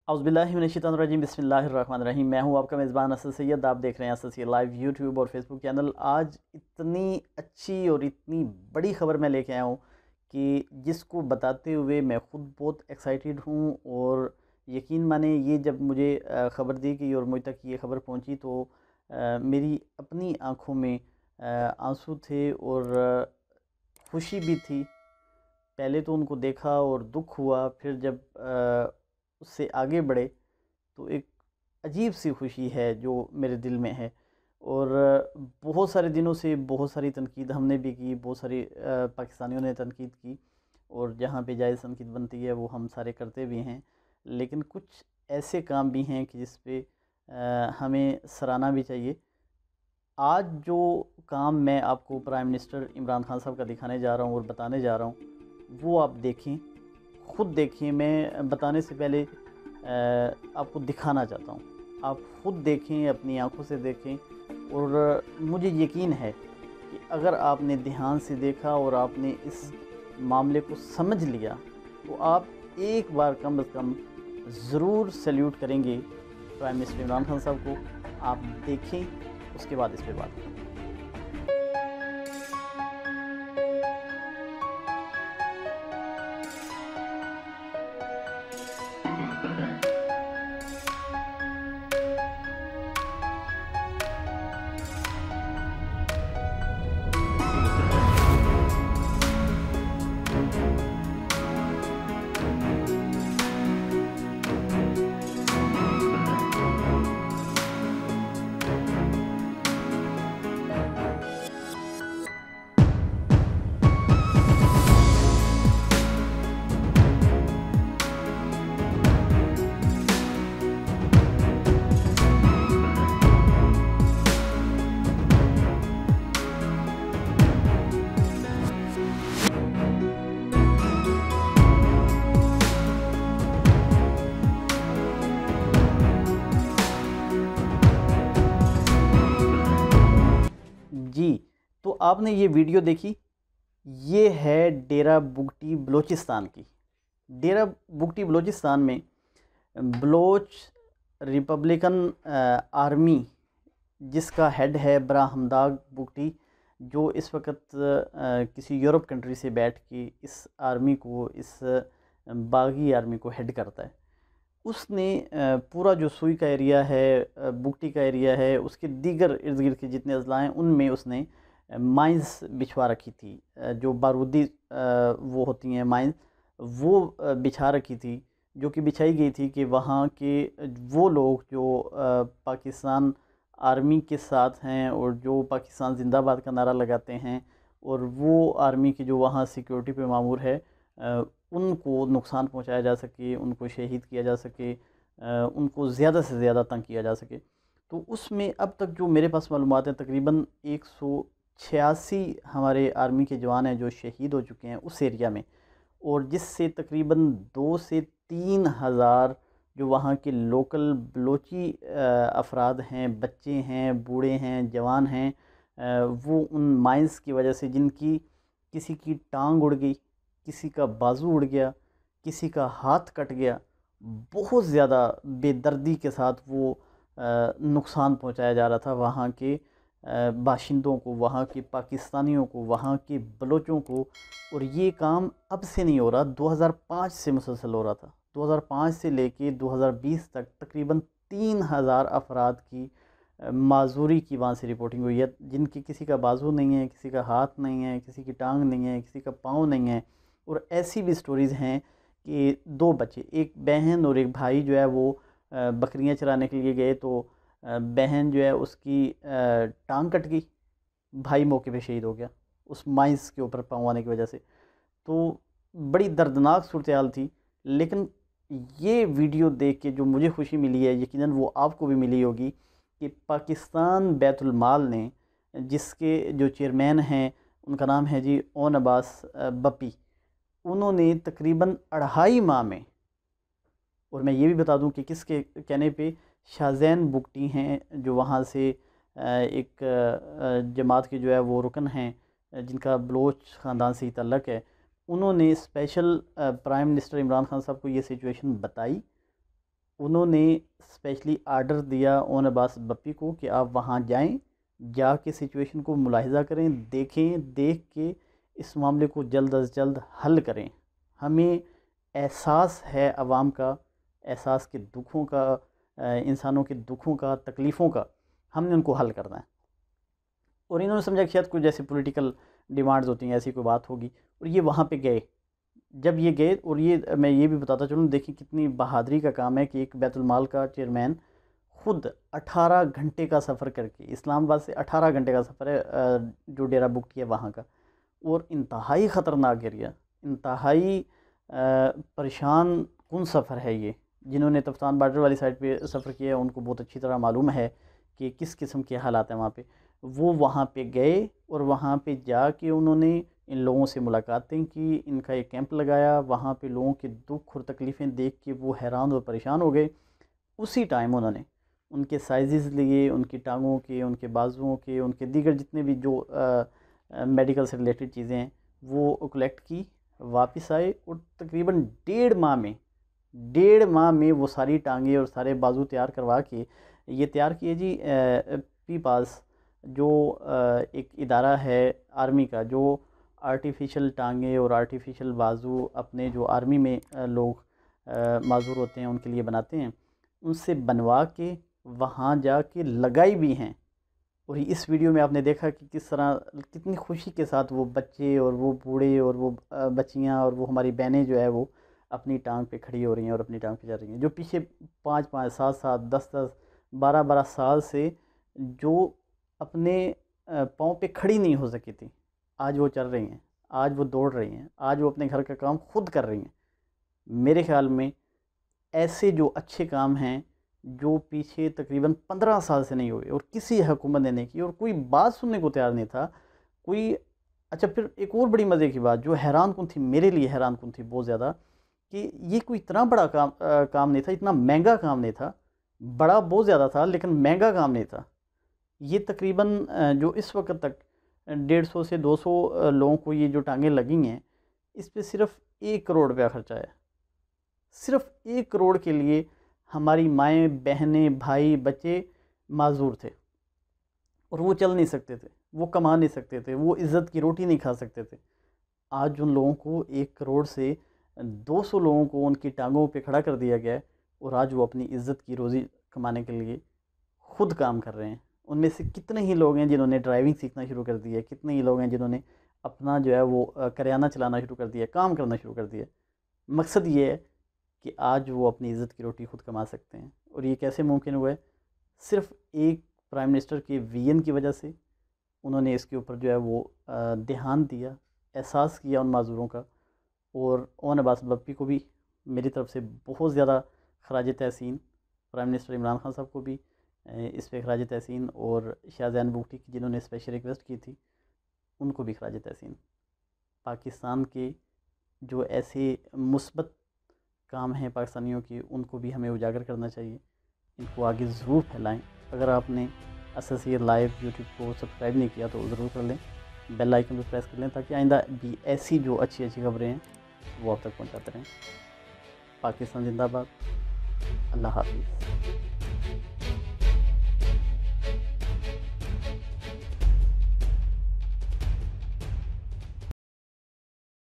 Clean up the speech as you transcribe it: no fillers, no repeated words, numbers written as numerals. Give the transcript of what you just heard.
औज़ुबिल्लाहिमिनश्शैतानिर्रजीम बिस्मिल्लाहिर्रहमानिर्रहीम। मैं हूं आपका मेज़बान असद सैयद। आप देख रहे हैं असद सैयद लाइव यूट्यूब और फेसबुक चैनल। आज इतनी अच्छी और इतनी बड़ी ख़बर मैं लेके आया हूं कि जिसको बताते हुए मैं ख़ुद बहुत एक्साइटेड हूं। और यकीन माने ये जब मुझे ख़बर दी गई और मुझ तक ये ख़बर पहुंची तो मेरी अपनी आँखों में आंसू थे और खुशी भी थी। पहले तो उनको देखा और दुख हुआ, फिर जब उससे आगे बढ़े तो एक अजीब सी खुशी है जो मेरे दिल में है। और बहुत सारे दिनों से बहुत सारी तनकीद हमने भी की, बहुत सारी पाकिस्तानियों ने तनकीद की, और जहाँ पे जायज़ तनकीद बनती है वो हम सारे करते भी हैं। लेकिन कुछ ऐसे काम भी हैं कि जिस पे हमें सराहना भी चाहिए। आज जो काम मैं आपको प्राइम मिनिस्टर इमरान खान साहब का दिखाने जा रहा हूँ और बताने जा रहा हूँ, वो आप देखें, ख़ुद देखिए। मैं बताने से पहले आपको दिखाना चाहता हूँ, आप ख़ुद देखें, अपनी आंखों से देखें। और मुझे यकीन है कि अगर आपने ध्यान से देखा और आपने इस मामले को समझ लिया तो आप एक बार कम से कम ज़रूर सैल्यूट करेंगे प्राइम मिनिस्टर इमरान खान साहब को। आप देखें, उसके बाद इस पे बात करें। जी, तो आपने ये वीडियो देखी, ये है डेरा बुगटी बलोचिस्तान की। डेरा बुगटी बलोचिस्तान में बलोच रिपब्लिकन आर्मी, जिसका हेड है बरा हमदाग बुगटी, जो इस वक्त किसी यूरोप कंट्री से बैठ के इस आर्मी को, इस बागी आर्मी को हेड करता है। उसने पूरा जो सुई का एरिया है, बुगटी का एरिया है, उसके दीगर इर्द गिर्द के जितने अजला हैं उनमें उसने माइंस बिछवा रखी थी। जो बारूदी वो होती हैं माइंस, वो बिछा रखी थी, जो कि बिछाई गई थी कि वहाँ के वो लोग जो पाकिस्तान आर्मी के साथ हैं और जो पाकिस्तान जिंदाबाद का नारा लगाते हैं, और वो आर्मी की जो वहाँ सिक्योरिटी पे मामूर है, उनको नुकसान पहुंचाया जा सके, उनको शहीद किया जा सके, उनको ज़्यादा से ज़्यादा तंग किया जा सके। तो उसमें अब तक जो मेरे पास मालूमात है, तकरीबन 186 हमारे आर्मी के जवान हैं जो शहीद हो चुके हैं उस एरिया में, और जिससे तकरीबन 2 से 3 हज़ार जो वहाँ के लोकल बलोची अफराद हैं, बच्चे हैं, बूढ़े हैं, जवान हैं, वो उन माइंस की वजह से, जिनकी किसी की टांग उड़ गई, किसी का बाजू उड़ गया, किसी का हाथ कट गया, बहुत ज़्यादा बेदर्दी के साथ वो नुकसान पहुंचाया जा रहा था वहाँ के बाशिंदों को, वहाँ के पाकिस्तानियों को, वहाँ के बलोचों को। और ये काम अब से नहीं हो रहा, 2005 से मुसलसल हो रहा था। 2005 से लेके 2020 तक तकरीबन 3,000 अफराद की माजूरी की वहाँ से रिपोर्टिंग हुई है, जिनकी किसी का बाजू नहीं है, किसी का हाथ नहीं है, किसी की टांग नहीं है, किसी का पाँव नहीं है। और ऐसी भी स्टोरीज़ हैं कि 2 बच्चे, एक बहन और एक भाई जो है वो बकरियां चराने के लिए गए, तो बहन जो है उसकी टांग कट गई, भाई मौके पे शहीद हो गया उस माइंस के ऊपर पाँव आने की वजह से। तो बड़ी दर्दनाक सूरत हाल थी। लेकिन ये वीडियो देख के जो मुझे खुशी मिली है, यकीनन वो आपको भी मिली होगी, कि पाकिस्तान बैतुल माल ने, जिसके जो चेयरमैन हैं उनका नाम है जी ओन अब्बास बप्पी, उन्होंने तकरीबन 2.5 माह में, और मैं ये भी बता दूं कि किसके कहने पे, शाहजैन बुगटी हैं जो वहाँ से एक जमात के जो है वो रुकन हैं, जिनका बलोच ख़ानदान से ही ताल्लुक़ है, उन्होंने special prime minister Imran Khan साहब को ये सिचुएशन बताई उन्होंने स्पेशली आर्डर दिया ओन अब्बास बप्पी को कि आप वहाँ जाएं, जाके सिचुएशन को मुलाहिज़ा करें, देखें, देख के इस मामले को जल्द अज़ जल्द हल करें। हमें एहसास है आवाम का, एहसास के दुखों का, इंसानों के दुखों का, तकलीफ़ों का, हमने उनको हल करना है। और इन्होंने समझा कि शायद कुछ जैसे पॉलिटिकल डिमांड्स होती हैं, ऐसी कोई बात होगी, और ये वहाँ पे गए। जब ये गए, और ये मैं ये भी बताता चलूँ, देखिए कितनी बहादुरी का काम है कि एक बैतुल माल का चेयरमैन ख़ुद 18 घंटे का सफ़र करके, इस्लामाबाद से 18 घंटे का सफ़र है जो डेरा बुगटी है वहाँ का, और इंतहाई ख़तरनाक एरिया, इंतहाई परेशान कुन सफ़र है ये। जिन्होंने तफ्तान बॉर्डर वाली साइड पे सफ़र किया है उनको बहुत अच्छी तरह मालूम है कि किस किस्म के हालात हैं वहाँ पे। वो वहाँ पे गए और वहाँ पे जाके उन्होंने इन लोगों से मुलाकातें की, इनका एक कैंप लगाया। वहाँ पे लोगों के दुख और तकलीफ़ें देख के वो हैरान और परेशान हो गए। उसी टाइम उन्होंने उनके साइज़ लिए, उनकी टांगों के, उनके बाजुओं के, उनके दीगर जितने भी जो मेडिकल से रिलेटेड चीज़ें हैं वो कलेक्ट की, वापस आए, और तकरीबन 1.5 माह में वो सारी टांगे और सारे बाजू तैयार करवा के ये तैयार किए जी। पीपास जो एक इदारा है आर्मी का, जो आर्टिफिशियल टांगे और आर्टिफिशियल बाजू अपने जो आर्मी में लोग माजूर होते हैं उनके लिए बनाते हैं, उनसे बनवा के वहाँ जाके लगाई भी हैं। और इस वीडियो में आपने देखा कि किस तरह, कितनी खुशी के साथ वो बच्चे और वो बूढ़े और वो बच्चियाँ और वो हमारी बहनें जो है वो अपनी टांग पे खड़ी हो रही हैं और अपनी टांग पे चल रही हैं। जो पीछे 5-5, 7-7, 10-10, 12-12 साल से जो अपने पाँव पे खड़ी नहीं हो सकी थी, आज वो चल रही हैं, आज वो दौड़ रही हैं, आज वो अपने घर का काम खुद कर रही हैं। मेरे ख़्याल में ऐसे जो अच्छे काम हैं जो पीछे तकरीबन 15 साल से नहीं हुए और किसी हुकूमत ने नहीं की, और कोई बात सुनने को तैयार नहीं था कोई। अच्छा, फिर एक और बड़ी मज़े की बात जो हैरान कुन थी, मेरे लिए हैरान कुन थी बहुत ज़्यादा, कि ये कोई इतना बड़ा काम नहीं था, इतना महंगा काम नहीं था। बड़ा बहुत ज़्यादा था लेकिन महंगा काम नहीं था। ये तकरीबन जो इस वक्त तक 150 से 200 लोगों को ये जो टांगें लगी हैं, इस पे सिर्फ 1 करोड़ रुपया खर्चा है। सिर्फ 1 करोड़ के लिए हमारी माएँ, बहनें, भाई, बच्चे माजूर थे, और वो चल नहीं सकते थे, वो कमा नहीं सकते थे, वो इज़्ज़त की रोटी नहीं खा सकते थे। आज उन लोगों को 1 करोड़ से 200 लोगों को उनकी टांगों पे खड़ा कर दिया गया है, और आज वो अपनी इज़्ज़त की रोज़ी कमाने के लिए खुद काम कर रहे हैं। उनमें से कितने ही लोग हैं जिन्होंने ड्राइविंग सीखना शुरू कर दिया है, कितने ही लोग हैं जिन्होंने अपना जो है वो करियाना चलाना शुरू कर दिया, काम करना शुरू कर दिया। मकसद ये है कि आज वो अपनी इज़्ज़त की रोटी खुद कमा सकते हैं। और ये कैसे मुमकिन हुआ है? सिर्फ़ एक प्राइम मिनिस्टर के विज़न की वजह से। उन्होंने इसके ऊपर जो है वो ध्यान दिया, एहसास किया उन माज़ूरों का। और ओन अब्बास बप्पी को भी मेरी तरफ़ से बहुत ज़्यादा ख़राज तहसीन, प्राइम मिनिस्टर इमरान खान साहब को भी इस पे ख़राज तहसीन, और शाहज़ैन बुगटी की जिन्होंने स्पेशल रिक्वेस्ट की थी उनको भी ख़राज तहसीन। पाकिस्तान के जो ऐसे मुस्बत काम हैं पाकिस्तानियों की, उनको भी हमें उजागर करना चाहिए, इनको आगे ज़रूर फैलाएं। अगर आपने अससियर लाइव यूट्यूब को सब्सक्राइब नहीं किया तो ज़रूर कर लें, बेल आइकन पर प्रेस कर लें, ताकि आइंदा भी ऐसी जो अच्छी अच्छी खबरें हैं वो आप तक पहुंचाते रहें। पाकिस्तान जिंदाबाद। अल्लाह हाफ़िज़।